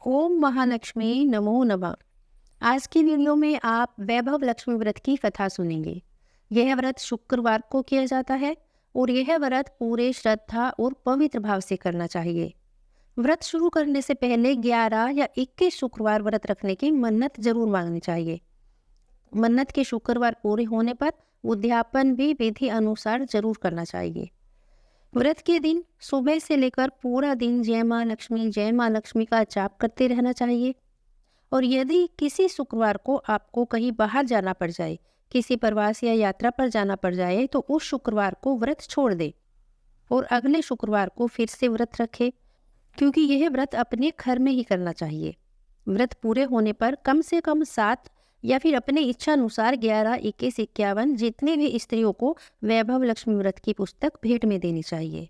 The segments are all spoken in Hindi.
ओम महालक्ष्मी नमो नमः। आज की वीडियो में आप वैभव लक्ष्मी व्रत की कथा सुनेंगे। यह व्रत शुक्रवार को किया जाता है और यह व्रत पूरे श्रद्धा और पवित्र भाव से करना चाहिए। व्रत शुरू करने से पहले 11 या 21 शुक्रवार व्रत रखने की मन्नत जरूर मांगनी चाहिए। मन्नत के शुक्रवार पूरे होने पर उद्यापन भी विधि अनुसार जरूर करना चाहिए। व्रत के दिन सुबह से लेकर पूरा दिन जय माँ लक्ष्मी का जाप करते रहना चाहिए। और यदि किसी शुक्रवार को आपको कहीं बाहर जाना पड़ जाए, किसी प्रवास या यात्रा पर जाना पड़ जाए, तो उस शुक्रवार को व्रत छोड़ दे और अगले शुक्रवार को फिर से व्रत रखे, क्योंकि यह व्रत अपने घर में ही करना चाहिए। व्रत पूरे होने पर कम से कम 7 या फिर अपने इच्छा अनुसार 11, 21, 51 जितने भी स्त्रियों को वैभव लक्ष्मी व्रत की पुस्तक भेंट में देनी चाहिए।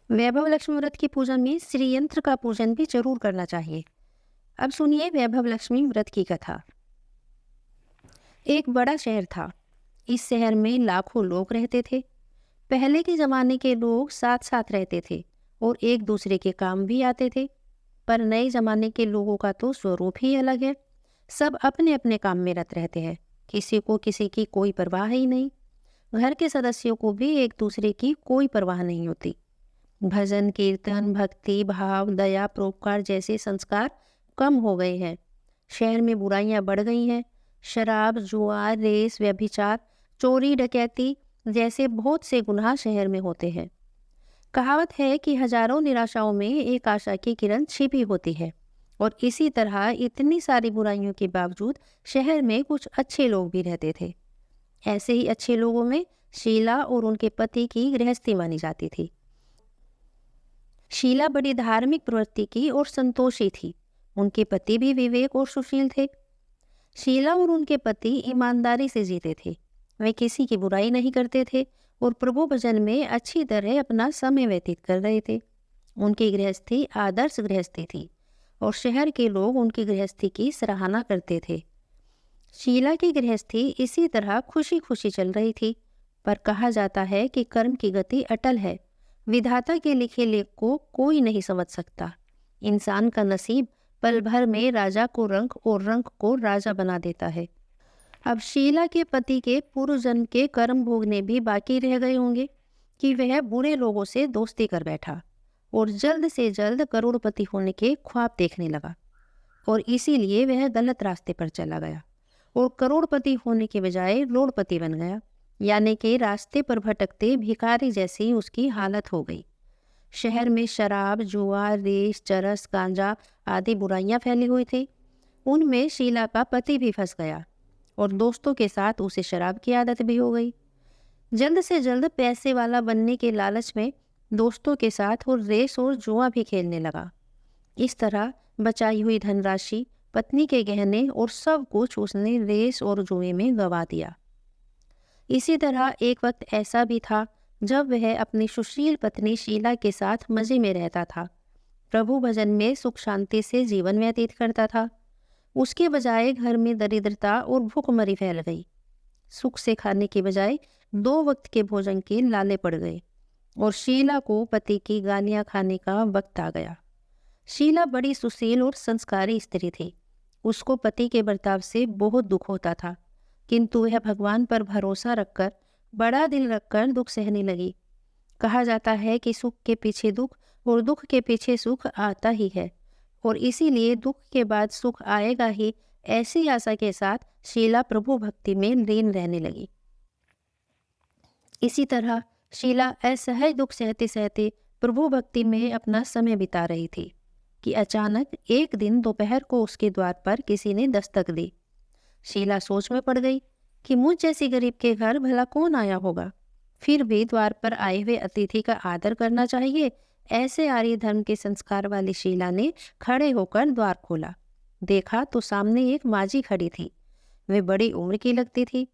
वैभव लक्ष्मी व्रत की पूजा में श्री यंत्र का पूजन भी जरूर करना चाहिए। अब सुनिए वैभव लक्ष्मी व्रत की कथा। एक बड़ा शहर था। इस शहर में लाखों लोग रहते थे। पहले के जमाने के लोग साथ साथ रहते थे और एक दूसरे के काम भी आते थे। पर नए जमाने के लोगों का तो स्वरूप ही अलग है। सब अपने अपने काम में रत रहते हैं। किसी को किसी की कोई परवाह ही नहीं। घर के सदस्यों को भी एक दूसरे की कोई परवाह नहीं होती। भजन कीर्तन भक्ति भाव दया परोपकार जैसे संस्कार कम हो गए हैं। शहर में बुराइयां बढ़ गई हैं। शराब जुआ रेस व्यभिचार चोरी डकैती जैसे बहुत से गुनाह शहर में होते हैं। कहावत है कि हजारों निराशाओं में एक आशा की किरण छिपी होती है। और इसी तरह इतनी सारी बुराइयों के बावजूद शहर में कुछ अच्छे लोग भी रहते थे। ऐसे ही अच्छे लोगों में शीला और उनके पति की गृहस्थी मानी जाती थी। शीला बड़ी धार्मिक प्रवृत्ति की और संतोषी थी। उनके पति भी विवेक और सुशील थे। शीला और उनके पति ईमानदारी से जीते थे। वे किसी की बुराई नहीं करते थे और प्रभु भजन में अच्छी तरह अपना समय व्यतीत कर रहे थे। उनकी गृहस्थी आदर्श गृहस्थी थी और शहर के लोग उनकी गृहस्थी की सराहना करते थे। शीला की गृहस्थी इसी तरह खुशी खुशी चल रही थी। पर कहा जाता है कि कर्म की गति अटल है। विधाता के लिखे लेख को कोई नहीं समझ सकता। इंसान का नसीब पल भर में राजा को रंक और रंक को राजा बना देता है। अब शीला के पति के पूर्व जन्म के कर्म भोगने भी बाकी रह गए होंगे कि वह बुरे लोगों से दोस्ती कर बैठा और जल्द से जल्द करोड़पति होने के ख्वाब देखने लगा। और इसीलिए वह गलत रास्ते पर चला गया और करोड़पति होने के बजाय रोड़पति बन गया, यानी कि रास्ते पर भटकते भिखारी जैसी उसकी हालत हो गई। शहर में शराब जुआ रेस चरस गांजा आदि बुराइयां फैली हुई थी। उनमें शीला का पति भी फंस गया और दोस्तों के साथ उसे शराब की आदत भी हो गई। जल्द से जल्द पैसे वाला बनने के लालच में दोस्तों के साथ वो रेस और जुआ भी खेलने लगा। इस तरह बचाई हुई धनराशि पत्नी के गहने और सब कुछ उसने रेस और जुए में गंवा दिया। इसी तरह एक वक्त ऐसा भी था जब वह अपनी सुशील पत्नी शीला के साथ मजे में रहता था, प्रभु भजन में सुख शांति से जीवन व्यतीत करता था। उसके बजाय घर में दरिद्रता और भूखमरी फैल गई। सुख से खाने के बजाय 2 वक्त के भोजन के लाले पड़ गए और शीला को पति की गालियां खाने का वक्त आ गया। शीला बड़ी सुशील और संस्कारी स्त्री थी। उसको पति के बर्ताव से बहुत दुख होता था, किंतु वह भगवान पर भरोसा रखकर बड़ा दिल रखकर दुख सहने लगी। कहा जाता है कि सुख के पीछे दुख और दुख के पीछे सुख आता ही है और इसीलिए दुख के बाद सुख आएगा ही, ऐसी आशा के साथ शीला प्रभु भक्ति में लीन रहने लगी। इसी तरह शीला असहज दुख सहते सहते प्रभु भक्ति में अपना समय बिता रही थी कि अचानक एक दिन दोपहर को उसके द्वार पर किसी ने दस्तक दी। शीला सोच में पड़ गई कि मुझ जैसी गरीब के घर भला कौन आया होगा। फिर भी द्वार पर आए हुए अतिथि का आदर करना चाहिए, ऐसे आर्य धर्म के संस्कार वाली शीला ने खड़े होकर द्वार खोला। देखा तो सामने एक माजी खड़ी थी। वे बड़ी उम्र की लगती थी,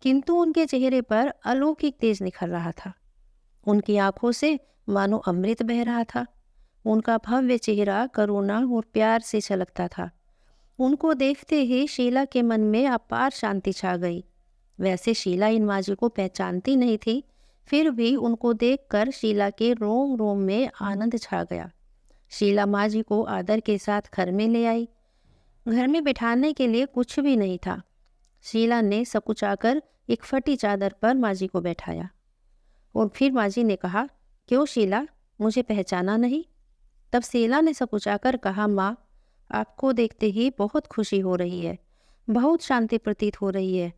किंतु उनके चेहरे पर अलौकिक तेज निखर रहा था। उनकी आंखों से मानो अमृत बह रहा था। उनका भव्य चेहरा करुणा और प्यार से छलकता था। उनको देखते ही शीला के मन में अपार शांति छा गई। वैसे शीला इन माजी को पहचानती नहीं थी, फिर भी उनको देखकर शीला के रोम रोम में आनंद छा गया। शीला माँ जी को आदर के साथ घर में ले आई। घर में बिठाने के लिए कुछ भी नहीं था। शीला ने सकुचाकर एक फटी चादर पर माँ जी को बैठाया और फिर माँ जी ने कहा, क्यों शीला, मुझे पहचाना नहीं? तब शीला ने सकुचाकर कहा, माँ, आपको देखते ही बहुत खुशी हो रही है, बहुत शांति प्रतीत हो रही है।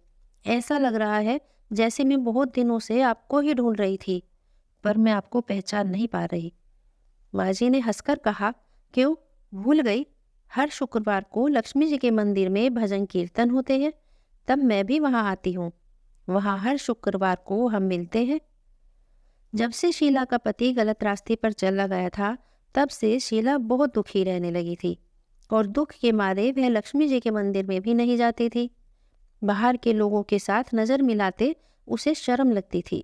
ऐसा लग रहा है जैसे मैं बहुत दिनों से आपको ही ढूंढ रही थी, पर मैं आपको पहचान नहीं पा रही। माँ जी ने हंसकर कहा, क्यों, भूल गई? हर शुक्रवार को लक्ष्मी जी के मंदिर में भजन कीर्तन होते हैं, तब मैं भी वहाँ आती हूँ। वहाँ हर शुक्रवार को हम मिलते हैं। जब से शीला का पति गलत रास्ते पर चला गया था, तब से शीला बहुत दुखी रहने लगी थी और दुख के मारे वह लक्ष्मी जी के मंदिर में भी नहीं जाती थी। बाहर के लोगों के साथ नजर मिलाते उसे शर्म लगती थी।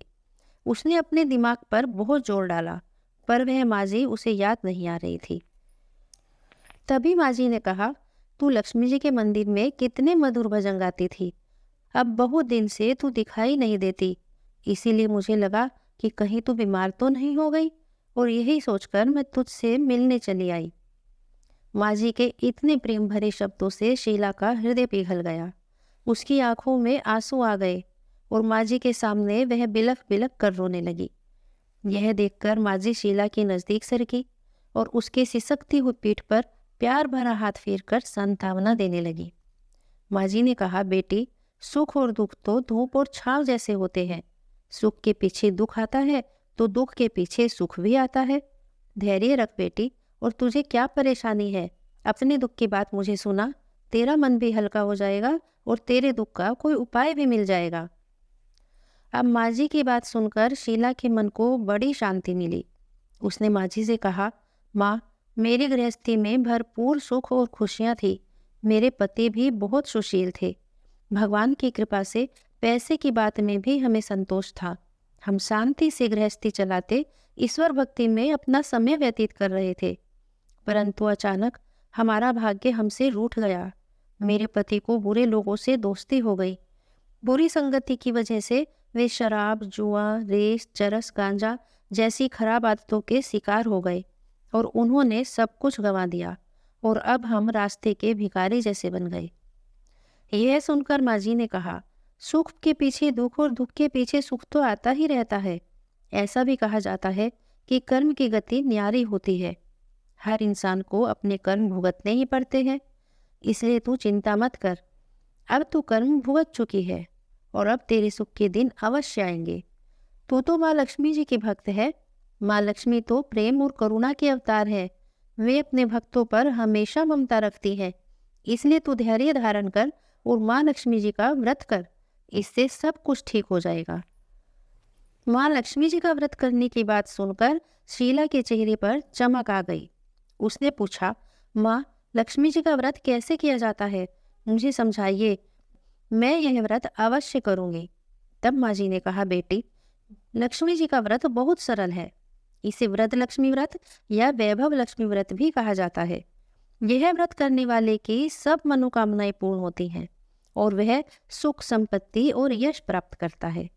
उसने अपने दिमाग पर बहुत जोर डाला, पर वह माँ जी उसे याद नहीं आ रही थी। तभी माँ जी ने कहा, तू लक्ष्मी जी के मंदिर में कितने मधुर भजन गाती थी, अब बहुत दिन से तू दिखाई नहीं देती, इसीलिए मुझे लगा कि कहीं तू बीमार तो नहीं हो गई, और यही सोचकर मैं तुझसे मिलने चली आई। माँ जी के इतने प्रेम भरे शब्दों से शीला का हृदय पिघल गया। उसकी आंखों में आंसू आ गए और माँ जी के सामने वह बिलख बिलख कर रोने लगी। यह देखकर माँ जी शीला के नजदीक सरकी और उसके सिसकती हुई पीठ पर प्यार भरा हाथ फेरकर सांत्वना देने लगी। माँ जी ने कहा, बेटी, सुख और दुख तो धूप और छांव जैसे होते हैं। सुख के पीछे दुख आता है तो दुख के पीछे सुख भी आता है। धैर्य रख बेटी, और तुझे क्या परेशानी है? अपने दुख की बात मुझे सुना, तेरा मन भी हल्का हो जाएगा और तेरे दुख का कोई उपाय भी मिल जाएगा। अब माँ जी की बात सुनकर शीला के मन को बड़ी शांति मिली। उसने माँ जी से कहा, माँ, मेरी गृहस्थी में भरपूर सुख और खुशियाँ थी। मेरे पति भी बहुत सुशील थे। भगवान की कृपा से पैसे की बात में भी हमें संतोष था। हम शांति से गृहस्थी चलाते ईश्वर भक्ति में अपना समय व्यतीत कर रहे थे। परंतु अचानक हमारा भाग्य हमसे रूठ गया। मेरे पति को बुरे लोगों से दोस्ती हो गई। बुरी संगति की वजह से वे शराब, जुआ, रेस, चरस, गांजा जैसी खराब आदतों के शिकार हो गए और उन्होंने सब कुछ गंवा दिया, और अब हम रास्ते के भिखारी जैसे बन गए। यह सुनकर माँ जी ने कहा, सुख के पीछे दुख और दुख के पीछे सुख तो आता ही रहता है। ऐसा भी कहा जाता है कि कर्म की गति न्यारी होती है। हर इंसान को अपने कर्म भुगतने ही पड़ते हैं, इसलिए तू चिंता मत कर। अब तू कर्म भुगत चुकी है और अब तेरे सुख के दिन अवश्य आएंगे। तू तो माँ लक्ष्मी जी की भक्त है। माँ लक्ष्मी तो प्रेम और करुणा के अवतार है। वे अपने भक्तों पर हमेशा ममता रखती है। इसलिए तू धैर्य धारण कर और माँ लक्ष्मी जी का व्रत कर, इससे सब कुछ ठीक हो जाएगा। माँ लक्ष्मी जी का व्रत करने की बात सुनकर शीला के चेहरे पर चमक आ गई। उसने पूछा, माँ, लक्ष्मी जी का व्रत कैसे किया जाता है? मुझे समझाइए, मैं यह व्रत अवश्य करूंगी। तब माँ जी ने कहा, बेटी, लक्ष्मी जी का व्रत बहुत सरल है। इसे व्रत लक्ष्मी व्रत या वैभव लक्ष्मी व्रत भी कहा जाता है। यह व्रत करने वाले की सब मनोकामनाएं पूर्ण होती हैं और वह सुख, संपत्ति और यश प्राप्त करता है।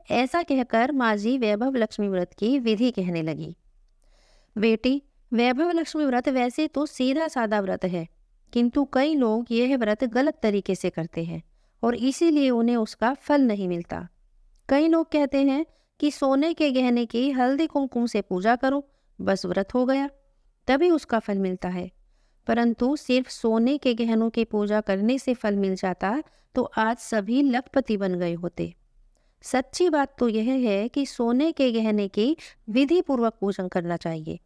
ऐसा कहकर माँ जी वैभव लक्ष्मी व्रत की विधि कहने लगी। बेटी, वैभव लक्ष्मी व्रत वैसे तो सीधा सादा व्रत है, किंतु कई लोग यह व्रत गलत तरीके से करते हैं और इसीलिए उन्हें उसका फल नहीं मिलता। कई लोग कहते हैं कि सोने के गहने की हल्दी कुमकुम से पूजा करो, बस व्रत हो गया, तभी उसका फल मिलता है। परंतु सिर्फ सोने के गहनों की पूजा करने से फल मिल जाता तो आज सभी लखपति बन गए होते। सच्ची बात तो यह है कि सोने के गहने की विधि पूर्वक पूजन करना चाहिए।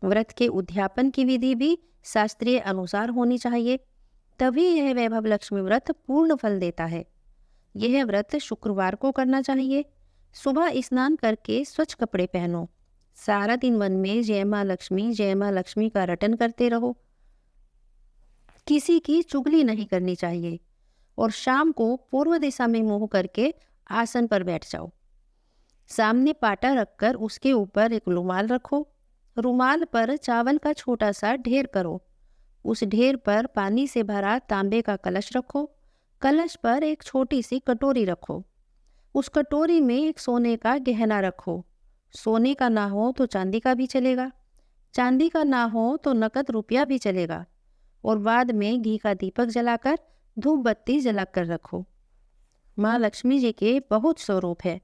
व्रत के उद्यापन की विधि भी शास्त्रीय अनुसार होनी चाहिए, तभी यह वैभव लक्ष्मी व्रत पूर्ण फल देता है। यह व्रत शुक्रवार को करना चाहिए। सुबह स्नान करके स्वच्छ कपड़े पहनो। सारा दिन मन में जय माँ लक्ष्मी का रटन करते रहो। किसी की चुगली नहीं करनी चाहिए और शाम को पूर्व दिशा में मुंह करके आसन पर बैठ जाओ। सामने पाटा रखकर उसके ऊपर एक रुमाल रखो। रुमाल पर चावल का छोटा सा ढेर करो। उस ढेर पर पानी से भरा तांबे का कलश रखो। कलश पर एक छोटी सी कटोरी रखो। उस कटोरी में एक सोने का गहना रखो। सोने का ना हो तो चांदी का भी चलेगा। चांदी का ना हो तो नकद रुपया भी चलेगा। और बाद में घी का दीपक जलाकर धूप बत्ती जलाकर रखो। माँ लक्ष्मी जी के बहुत स्वरूप है।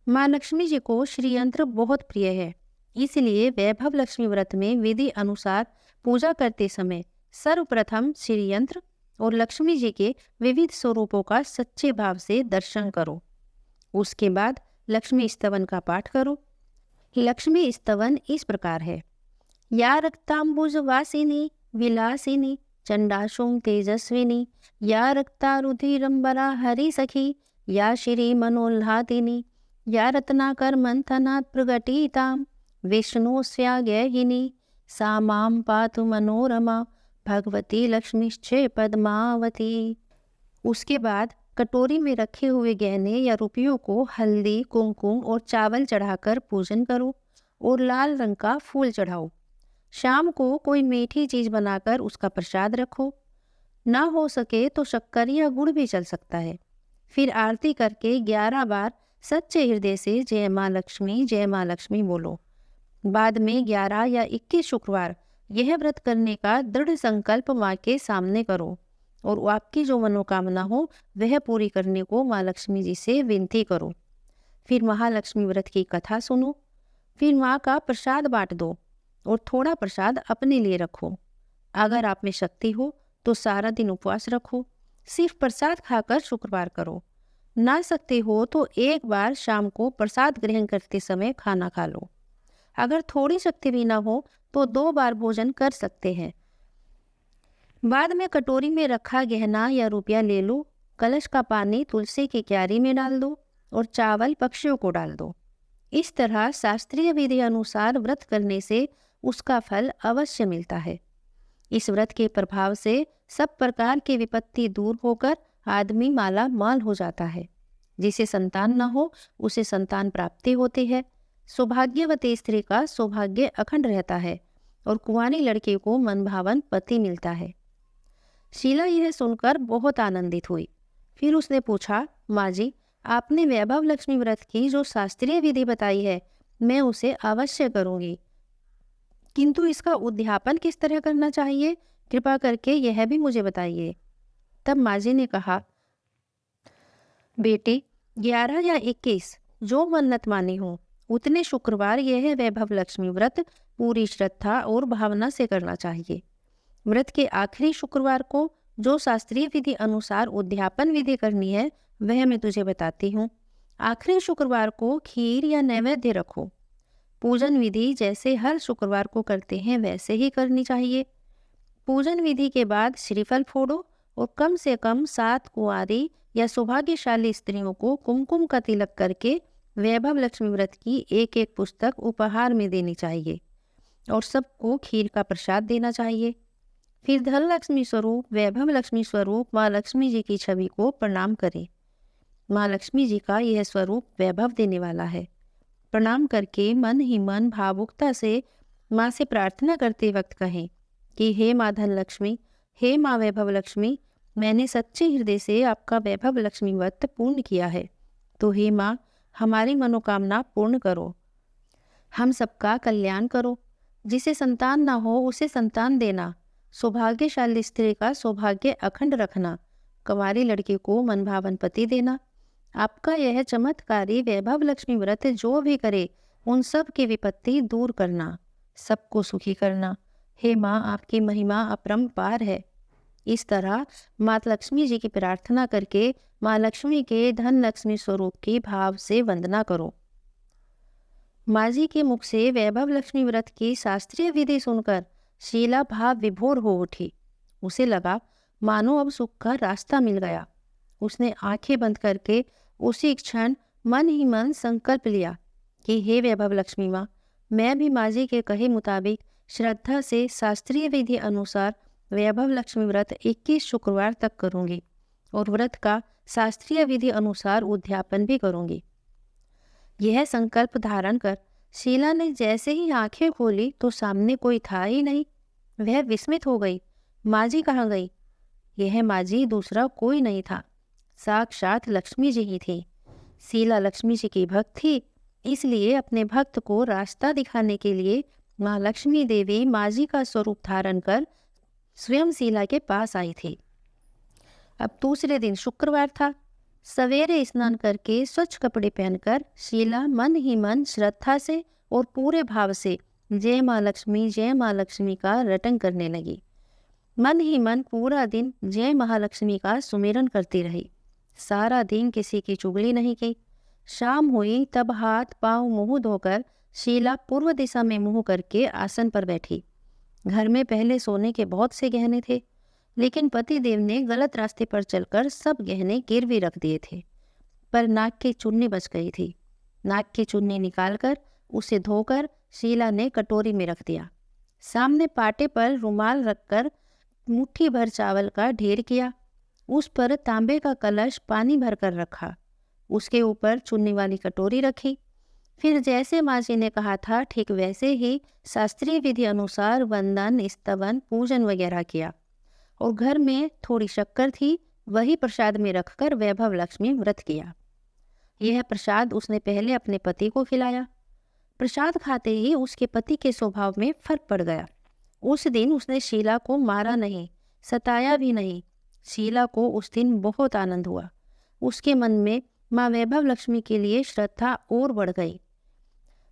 माँ लक्ष्मी जी को श्री यंत्र बहुत प्रिय है, इसलिए वैभव लक्ष्मी व्रत में विधि अनुसार पूजा करते समय सर्वप्रथम श्री यंत्र और लक्ष्मी जी के विविध स्वरूपों का सच्चे भाव से दर्शन करो। उसके बाद लक्ष्मी स्तवन का पाठ करो। लक्ष्मी स्तवन इस प्रकार है। या रक्तांबुज वासिनी विलासिनी चंडाशुं तेजस्विनी, या रक्तारुधिरंबरा हरि सखी, या श्री मनोल्लादिनी, या रत्नाकर मंथनात् प्रगटितां विष्णुस्यागेहिनी, सा मां पातु मनोरमा भगवती लक्ष्मीश्चे पद्मावती। उसके बाद कटोरी में रखे हुए गहने या रुपयों को हल्दी कुमकुम और चावल चढ़ाकर पूजन करो और लाल रंग का फूल चढ़ाओ। शाम को कोई मीठी चीज बनाकर उसका प्रसाद रखो। ना हो सके तो शक्कर या गुड़ भी चल सकता है। फिर आरती करके 11 बार सच्चे हृदय से जय माँ लक्ष्मी बोलो। बाद में 11 या 21 शुक्रवार यह व्रत करने का दृढ़ संकल्प माँ के सामने करो और आपकी जो मनोकामना हो वह पूरी करने को माँ लक्ष्मी जी से विनती करो। फिर महालक्ष्मी व्रत की कथा सुनो। फिर माँ का प्रसाद बांट दो और थोड़ा प्रसाद अपने लिए रखो। अगर आप में शक्ति हो तो सारा दिन उपवास रखो। सिर्फ प्रसाद खाकर शुक्रवार करो। ना सकते हो तो एक बार शाम को प्रसाद ग्रहण करते समय खाना खा लो। अगर थोड़ी शक्ति भी ना हो तो 2 बार भोजन कर सकते हैं। बाद में कटोरी में रखा गहना या रुपया ले लो। कलश का पानी तुलसी की क्यारी में डाल दो और चावल पक्षियों को डाल दो। इस तरह शास्त्रीय विधि अनुसार व्रत करने से उसका फल अवश्य मिलता है। इस व्रत के प्रभाव से सब प्रकार की विपत्ति दूर होकर आदमी माला माल हो जाता है। जिसे संतान न हो उसे संतान प्राप्ति होती है। सौभाग्यवती स्त्री का सौभाग्य अखंड रहता है और कुंवारी लड़के को मनभावन पति मिलता है। शीला यह सुनकर बहुत आनंदित हुई। फिर उसने पूछा, माँ जी, आपने वैभव लक्ष्मी व्रत की जो शास्त्रीय विधि बताई है मैं उसे अवश्य करूंगी, किंतु इसका उद्यापन किस तरह करना चाहिए, कृपा करके यह भी मुझे बताइए। तब माँ जी ने कहा, बेटे 11 या 21 जो मन्नत मानी हो उतने शुक्रवार यह वैभव लक्ष्मी व्रत पूरी श्रद्धा और भावना से करना चाहिए। व्रत के आखिरी शुक्रवार को जो शास्त्रीय विधि अनुसार उद्यापन विधि करनी है वह मैं तुझे बताती हूँ। आखिरी शुक्रवार को खीर या नैवेद्य रखो। पूजन विधि जैसे हर शुक्रवार को करते हैं वैसे ही करनी चाहिए। पूजन विधि के बाद श्रीफल फोड़ो और कम से कम 7 कुंवारी या सौभाग्यशाली स्त्रियों को कुमकुम का तिलक करके वैभव लक्ष्मी व्रत की एक पुस्तक उपहार में देनी चाहिए और सबको खीर का प्रसाद देना चाहिए। फिर धन लक्ष्मी स्वरूप वैभव लक्ष्मी स्वरूप माँ लक्ष्मी जी की छवि को प्रणाम करें। माँ लक्ष्मी जी का यह स्वरूप वैभव देने वाला है। प्रणाम करके मन ही मन भावुकता से माँ से प्रार्थना करते वक्त कहें कि हे माँ धन लक्ष्मी, हे माँ वैभव लक्ष्मी, मैंने सच्चे हृदय से आपका वैभव लक्ष्मी व्रत पूर्ण किया है, तो हे माँ हमारी मनोकामना पूर्ण करो, हम सबका कल्याण करो। जिसे संतान ना हो उसे संतान देना, सौभाग्यशाली स्त्री का सौभाग्य अखंड रखना, कुंवारी लड़की को मनभावन पति देना। आपका यह चमत्कारी वैभव लक्ष्मी व्रत जो भी करे उन सब की विपत्ति दूर करना, सबको सुखी करना। हे माँ आपकी महिमा अपरंपार है। इस तरह माता लक्ष्मी जी की प्रार्थना करके माँ लक्ष्मी के धन लक्ष्मी स्वरूप की भाव से वंदना करो। माँ जी के मुख से वैभव लक्ष्मी व्रत की शास्त्रीय विधि सुनकर शीला भाव विभोर हो उठी। उसे लगा मानो अब सुख का रास्ता मिल गया। उसने आंखें बंद करके उसी क्षण मन ही मन संकल्प लिया कि हे वैभव लक्ष्मी माँ, मैं भी माँ जी के कहे मुताबिक श्रद्धा से शास्त्रीय विधि अनुसार वैभव लक्ष्मी व्रत 21 शुक्रवार तक करूंगी और व्रत का शास्त्रीय विधि अनुसार उद्यापन भी करूंगी। यह संकल्प धारण कर शीला ने जैसे ही आंखें खोली तो सामने कोई था ही नहीं। वह विस्मित हो गई। माँ जी कहाँ गई? यह माँ जी दूसरा कोई नहीं था, साक्षात लक्ष्मी जी ही थी। शीला लक्ष्मी जी की भक्त थी, इसलिए अपने भक्त को रास्ता दिखाने के लिए माँ लक्ष्मी देवी माँ जी का स्वरूप धारण कर स्वयं शीला के पास आई थी। अब दूसरे दिन शुक्रवार था। सवेरे स्नान करके स्वच्छ कपड़े पहनकर शीला मन ही मन श्रद्धा से और पूरे भाव से जय माँ लक्ष्मी का रटन करने लगी। मन ही मन पूरा दिन जय महालक्ष्मी का सुमिरन करती रही। सारा दिन किसी की चुगली नहीं की। शाम हुई तब हाथ पांव मुंह धोकर शीला पूर्व दिशा में मुंह करके आसन पर बैठी। घर में पहले सोने के बहुत से गहने थे, लेकिन पतिदेव ने गलत रास्ते पर चलकर सब गहने गिरवी रख दिए थे। पर नाक की चुन्नी बच गई थी। नाक की चुन्नी निकालकर उसे धोकर शीला ने कटोरी में रख दिया। सामने पाटे पर रुमाल रखकर मुट्ठी भर चावल का ढेर किया। उस पर तांबे का कलश पानी भरकर रखा। उसके ऊपर चुन्नी वाली कटोरी रखी। फिर जैसे माँ जी ने कहा था ठीक वैसे ही शास्त्रीय विधि अनुसार वंदन, स्तवन, पूजन वगैरह किया। और घर में थोड़ी शक्कर थी, वही प्रसाद में रखकर वैभव लक्ष्मी व्रत किया। यह प्रसाद उसने पहले अपने पति को खिलाया। प्रसाद खाते ही उसके पति के स्वभाव में फर्क पड़ गया। उस दिन उसने शीला को मारा नहीं, सताया भी नहीं। शीला को उस दिन बहुत आनंद हुआ। उसके मन में माँ वैभव लक्ष्मी के लिए श्रद्धा और बढ़ गई।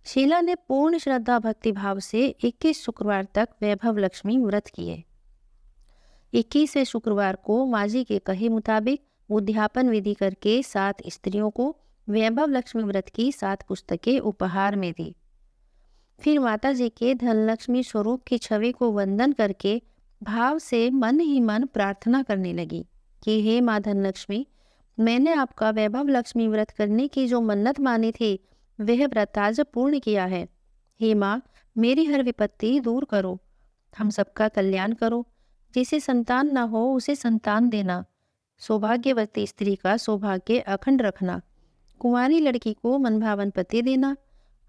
शीला ने पूर्ण श्रद्धा भक्ति भाव से 21 शुक्रवार तक वैभव लक्ष्मी व्रत किए। 21वें शुक्रवार को माँ जी के कहे मुताबिक उद्यापन विधि करके 7 स्त्रियों को वैभव लक्ष्मी व्रत की 7 पुस्तकें उपहार में दी। फिर माता जी के धनलक्ष्मी स्वरूप की छवि को वंदन करके भाव से मन ही मन प्रार्थना करने लगी कि हे माँ धनलक्ष्मी, मैंने आपका वैभव लक्ष्मी व्रत करने की जो मन्नत मानी थी वह व्रत आज पूर्ण किया है। हे माँ, मेरी हर विपत्ति दूर करो, हम सबका कल्याण करो। जिसे संतान न हो उसे संतान देना, सौभाग्यवती स्त्री का सौभाग्य अखंड रखना, कुंवारी लड़की को मनभावन पति देना।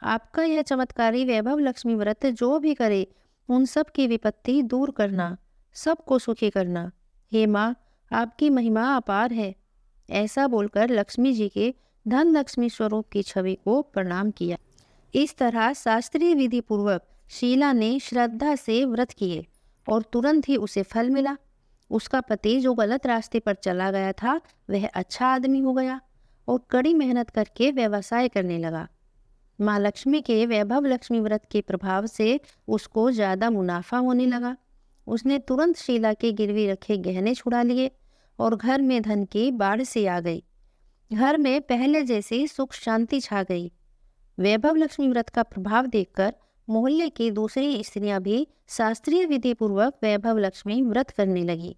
आपका यह चमत्कारी वैभव लक्ष्मी व्रत जो भी करे उन सब की विपत्ति दूर करना, सबको सुखी करना। हे माँ, आपकी महिमा अपार है। ऐसा बोलकर लक्ष्मी जी के धन लक्ष्मी स्वरूप की छवि को प्रणाम किया। इस तरह शास्त्रीय विधि पूर्वक शीला ने श्रद्धा से व्रत किए और तुरंत ही उसे फल मिला। उसका पति जो गलत रास्ते पर चला गया था वह अच्छा आदमी हो गया और कड़ी मेहनत करके व्यवसाय करने लगा। माँ लक्ष्मी के वैभव लक्ष्मी व्रत के प्रभाव से उसको ज़्यादा मुनाफा होने लगा। उसने तुरंत शीला के गिरवी रखे गहने छुड़ा लिए और घर में धन की बाढ़ से आ गई। घर में पहले जैसी सुख शांति छा गई। वैभव लक्ष्मी व्रत का प्रभाव देखकर मोहल्ले की दूसरी स्त्रियां भी शास्त्रीय विधि पूर्वक वैभव लक्ष्मी व्रत करने लगी।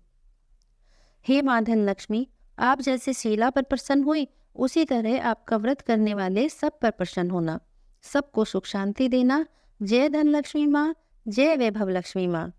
हे माँ धन लक्ष्मी, आप जैसे शीला पर प्रसन्न हुई उसी तरह आपका व्रत करने वाले सब पर प्रसन्न होना, सबको सुख शांति देना। जय धन लक्ष्मी माँ, जय वैभव लक्ष्मी माँ।